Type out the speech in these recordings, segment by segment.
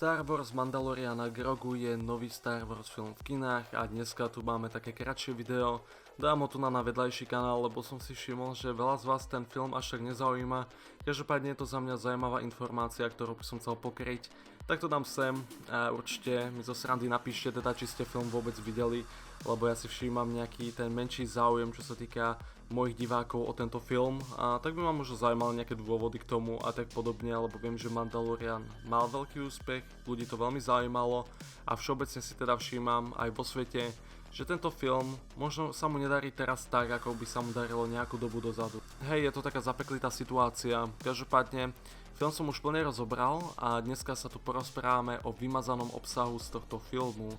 Star Wars Mandalorian a Grogu je nový Star Wars film v kinách a dneska tu máme také kratšie video. Dám ho tu na vedľajší kanál, lebo som si všimol, že veľa z vás ten film až tak nezaujíma. Každopádne je to za mňa zaujímavá informácia, ktorú by som chcel pokryť. Tak to dám sem a určite mi zo srandy napíšte teda, či ste film vôbec videli, lebo ja si všímam nejaký ten menší záujem, čo sa týka mojich divákov o tento film, a tak by ma možno zaujímali nejaké dôvody k tomu a tak podobne, lebo viem, že Mandalorian mal veľký úspech, ľudí to veľmi zaujímalo a všeobecne si teda všímam aj vo svete, že tento film možno sa mu nedarí teraz tak, ako by sa mu darilo nejakú dobu dozadu. Hej, je to taká zapeklitá situácia, každopádne film som už plne rozobral a dneska sa tu porozprávame o vymazanom obsahu z tohto filmu.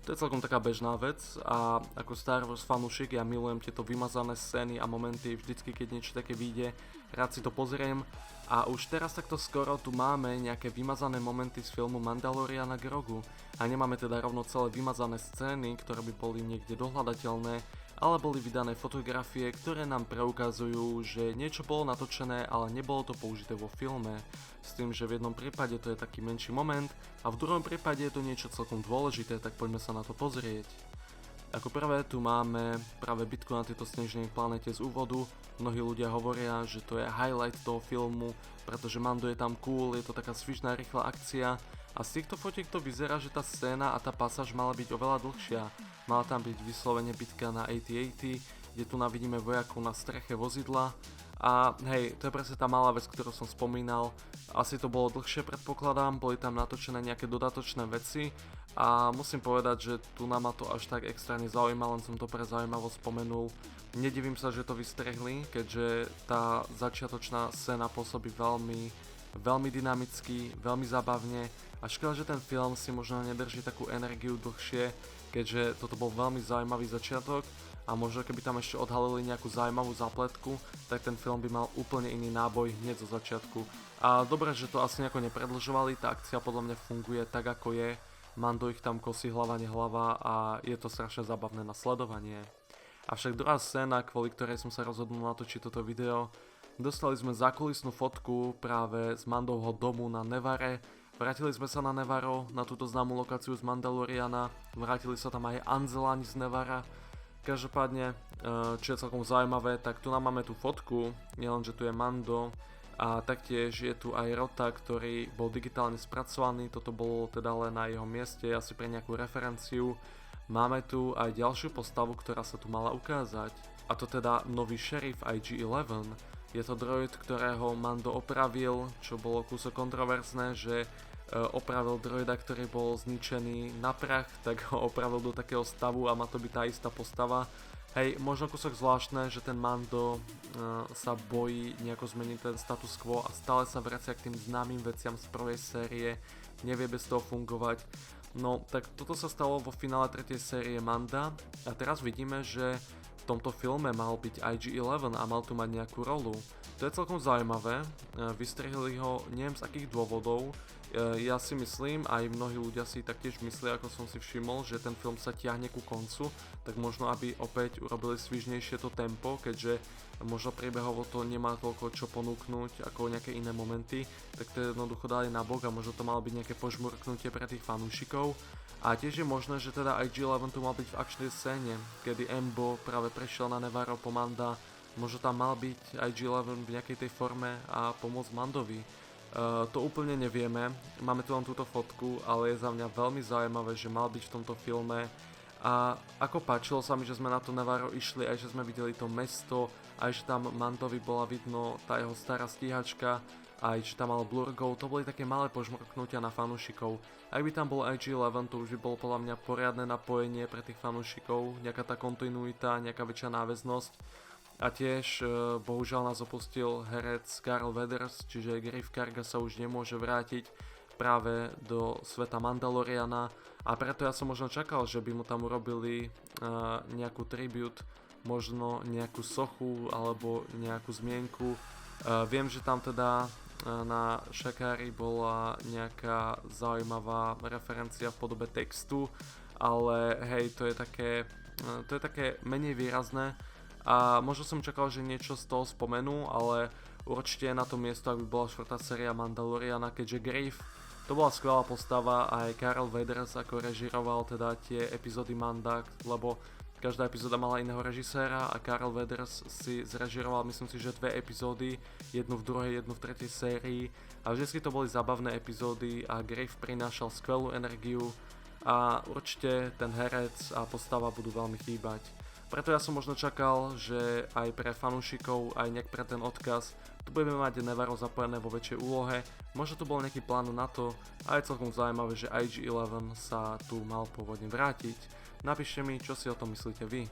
To je celkom taká bežná vec a ako Star Wars fanúšik ja milujem tieto vymazané scény a momenty, vždycky keď niečo také vyjde, rád si to pozriem a už teraz takto skoro tu máme nejaké vymazané momenty z filmu Mandalorian a Grogu a nemáme teda rovno celé vymazané scény, ktoré by boli niekde dohľadateľné, ale boli vydané fotografie, ktoré nám preukazujú, že niečo bolo natočené, ale nebolo to použité vo filme. S tým, že v jednom prípade to je taký menší moment a v druhom prípade je to niečo celkom dôležité, tak poďme sa na to pozrieť. Ako prvé tu máme práve bitku na tejto snežnej planete z úvodu. Mnohí ľudia hovoria, že to je highlight toho filmu, pretože Mando je tam cool, je to taká svižná rýchla akcia. A z týchto fotiek to vyzerá, že tá scéna a tá pasáž mala byť oveľa dlhšia. Mala tam byť vyslovene bitka na AT-AT, kde tu vidíme vojakov na streche vozidla. A hej, to je presne tá malá vec, ktorú som spomínal. Asi to bolo dlhšie, predpokladám, boli tam natočené nejaké dodatočné veci. A musím povedať, že tu ma to až tak extra nezaujíma, len som to pre zaujímavosť spomenul. Nedivím sa, že to vystrehli, keďže tá začiatočná scéna pôsobí veľmi dynamicky, veľmi zábavne a škoda, že ten film si možno nedrží takú energiu dlhšie, keďže toto bol veľmi zaujímavý začiatok a možno keby tam ešte odhalili nejakú zaujímavú zápletku, tak ten film by mal úplne iný náboj hneď zo začiatku. A dobre, že to asi nejako nepredĺžovali, tá akcia podľa mňa funguje tak ako je, Mando ich tam kosí hlava nehlava a je to strašne zábavné na sledovanie. Avšak druhá scéna, kvôli ktorej som sa rozhodol natočiť toto video, dostali sme zákulisnú fotku práve z Mandovho domu na Nevare. Vrátili sme sa na Nevaro, na túto známú lokáciu z Mandaloriana. Vrátili sa tam aj Anzelani z Nevara. Každopádne, čo je celkom zaujímavé, tak tu máme tú fotku, nielen že tu je Mando, a taktiež je tu aj Rota, ktorý bol digitálne spracovaný, toto bolo teda len na jeho mieste, asi pre nejakú referenciu. Máme tu aj ďalšiu postavu, ktorá sa tu mala ukázať, a to teda nový šerif IG-11. Je to droid, ktorého Mando opravil, čo bolo kúsok kontroverzné, že opravil droida, ktorý bol zničený na prach, tak ho opravil do takého stavu a má to byť tá istá postava. Hej, možno kúsok zvláštne, že ten Mando sa bojí nejako zmeniť ten status quo a stále sa vracia k tým známym veciam z prvej série, nevie bez toho fungovať. No, tak toto sa stalo vo finále 3. série Manda a teraz vidíme, že v tomto filme mal byť IG-11 a mal tu mať nejakú rolu. To je celkom zaujímavé, vystrihli ho neviem z akých dôvodov. Ja si myslím, aj mnohí ľudia si taktiež myslia, ako som si všimol, že ten film sa tiahne ku koncu, tak možno aby opäť urobili svižnejšie to tempo, keďže možno priebehovo to nemá toľko čo ponúknuť ako nejaké iné momenty, tak to jednoducho dali nabok a možno to malo byť nejaké požmurknutie pre tých fanúšikov. A tiež je možné, že teda IG-11 tu mal byť v akčnej scéne, kedy Embo práve prešiel na Nevarro po Manda, možno tam mal byť IG-11 v nejakej tej forme a pomôcť Mandovi. To úplne nevieme, máme tu len túto fotku, ale je za mňa veľmi zaujímavé, že mal byť v tomto filme a ako páčilo sa mi, že sme na to Nevarro išli, aj že sme videli to mesto, aj že tam Mandovi bola vidno tá jeho stará stíhačka, aj že tam mal blurgov, to boli také malé požmrknutia na fanúšikov. Ak by tam bol IG-11, to už by bolo podľa mňa poriadne napojenie pre tých fanúšikov, nejaká tá kontinuita, nejaká väčšia náväznosť. A tiež bohužiaľ nás opustil herec Carl Weathers, čiže Greef Karga sa už nemôže vrátiť práve do sveta Mandaloriana a preto ja som možno čakal, že by mu tam urobili nejakú tribute, možno nejakú sochu alebo nejakú zmienku. Viem, že tam teda na Šakári bola nejaká zaujímavá referencia v podobe textu, ale hej, to je také menej výrazné. A možno som čakal, že niečo z toho spomenú, ale určite je na to miesto, ak by bola 4. séria Mandaloriana, keďže Greef To bola skvelá postava, aj Carl Weathers ako režiroval teda tie epizódy Manda, lebo každá epizóda mala iného režiséra a Carl Weathers si zrežiroval, myslím si, že 2 epizódy, jednu v druhej, jednu v tretej sérii a vždy to boli zábavné epizódy a Griff prinášal skvelú energiu a určite ten herec a postava budú veľmi chýbať. Preto ja som možno čakal, že aj pre fanúšikov, aj nejak pre ten odkaz, tu budeme mať Nevarro zapojené vo väčšej úlohe, možno tu bol nejaký plán na to a je celkom zaujímavé, že IG-11 sa tu mal pôvodne vrátiť. Napíšte mi, čo si o tom myslíte vy.